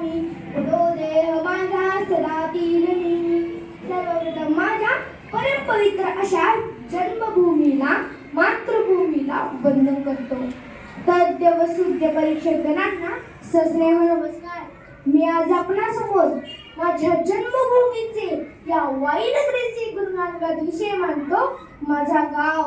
मी उडो देह माझा सदा तीरणी. सर्वप्रथम माझ्या परमपवित्र अशा जन्मभूमीला मातृभूमीला वंदन करतो. तद्य व सुद्य परीक्षकांना सस्नेह नमस्कार. मी आज आपणासमोर माझ्या जन्मभूमीचे या वाईनगरीचे गुरुनानकात विषय मांडतो. माझा गाव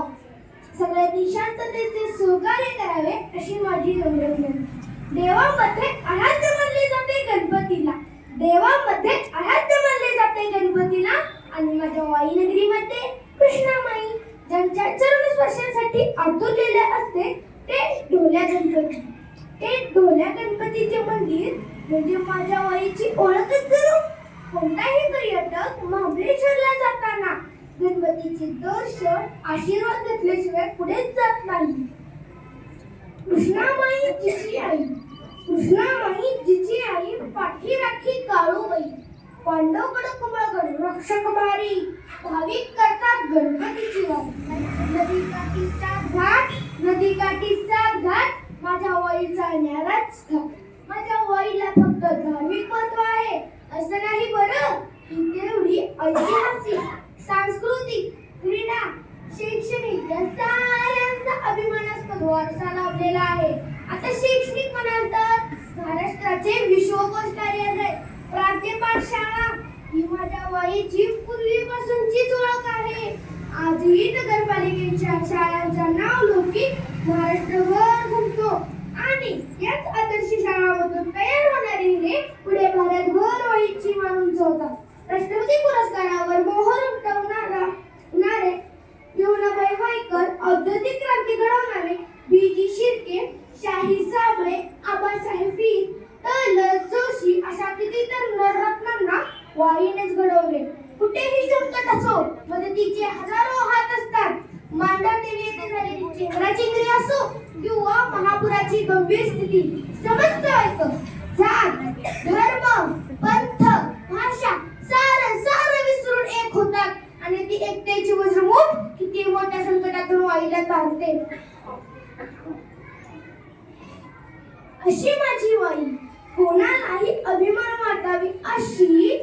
सगळ्यांनी शांततेचे सहकार्य करावे अशी माझी नम्र विनंती. देवामध्ये आराध्य मानले जाते गणपतीला, देवामध्ये आराध्य मानले जाते गणपतीला. आणि माझ्या वाईनगरीमध्ये कृष्णामाई ज्यांच्या चरण स्पर्शासाठी आतुरलेले असते ते ढोल्या गणपती. ते ढोल्या गणपतीचे मंदिर म्हणजे माझ्या वाईची ओळखच करू. कोणताही पर्यटक महाबळेश्वरला जाताना गणपतीचे दर्शन आशीर्वाद घेतल्याशिवाय पुढेच जात नाही. कृष्णामाई जिची आई, कृष्णामाई जिची आई पाठी राखी काळूबाई. पांडवगड कुंभगड रक्षक भारी, भाविक करतात गणपतीची वारी. नदीकाठी सात घाट, नदीकाठी सात घाट, माझ्या वाईचा न्याराच घाट. माझ्या वाईला फक्त धार्मिक महत्व आहे असं नाही बरं. ही तेवढी ऐतिहासिक, सांस्कृतिक, क्रीडा, शैक्षणिक या साऱ्यांचा अभिमानास्पद वारसा लाभलेला आहे. आता शैक्षणिक म्हणाल तर महाराष्ट्राचे विश्वकोश कार्यालय, प्रांतीय पाठशाळा ही माझ्या वाईची पूर्वीपासूनचीच ओळख आहे. आजही नगरपालिकेच्या शाळांचा नाव लौकिक महाराष्ट्रभर घुमतो आणि याच आदर्श शाळांमधून तयार होणारे हे पुढे भारतभर वाईची मान उंचावतात. राष्ट्रपती पुरस्कारावर मोहर उमटवणारे विहुणाबाई वाईकर, औद्योगिक क्रांती घडवणारे बी.जी. शिर्के, शाहीर साबळे, आबासाहेब वीर, ल. जोशी अशा कितीतरी नररत्नांना वाईनेच घडवले. कुठेही संकट असो मदतीचे हजारो हात असतात. मांढरदेवी येथे झालेली चेंगराचेंगरी असो किंवा महापुराची गंभीर स्थिती, समस्त ऐक जात, धर्म, पंथ, भाषा सारं विसरून एक होतात आणि ती एकतेची वज्रमुठ किती मोठ्या संकटातून वाईला तारते. अशी माझी वाई कोणालाही अभिमान वाटावी अशी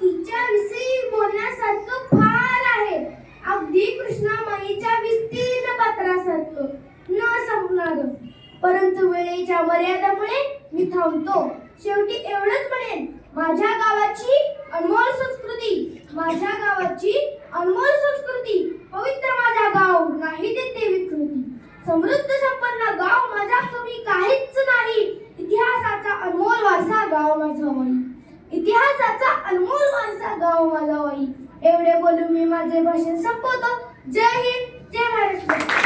तिच्याविषयी बोलण्यासारखं फार आहे. अगदी कृष्णामाईच्या विस्तीर्ण पात्रासारखं न संपणार. परंतु वेळेच्या मर्यादेमुळे मी थांबतो. शेवटी एवढंच म्हणेन, माझ्या गावाची अनमोल संस्कृती, माझ्या गावाची अनमोल संस्कृती, पवित्र माझा गाव नाही देते विकृती. समृद्ध संपन्न गाव माझा कमी काहीच नाही. इतिहासाचा अनमोल वारसा गाव माझा वाई, इतिहासाचा अनमोल वारसा गाव माझा वाई. एवढे बोलून मी माझे भाषण संपवतो. जय हिंद, जय महाराष्ट्र.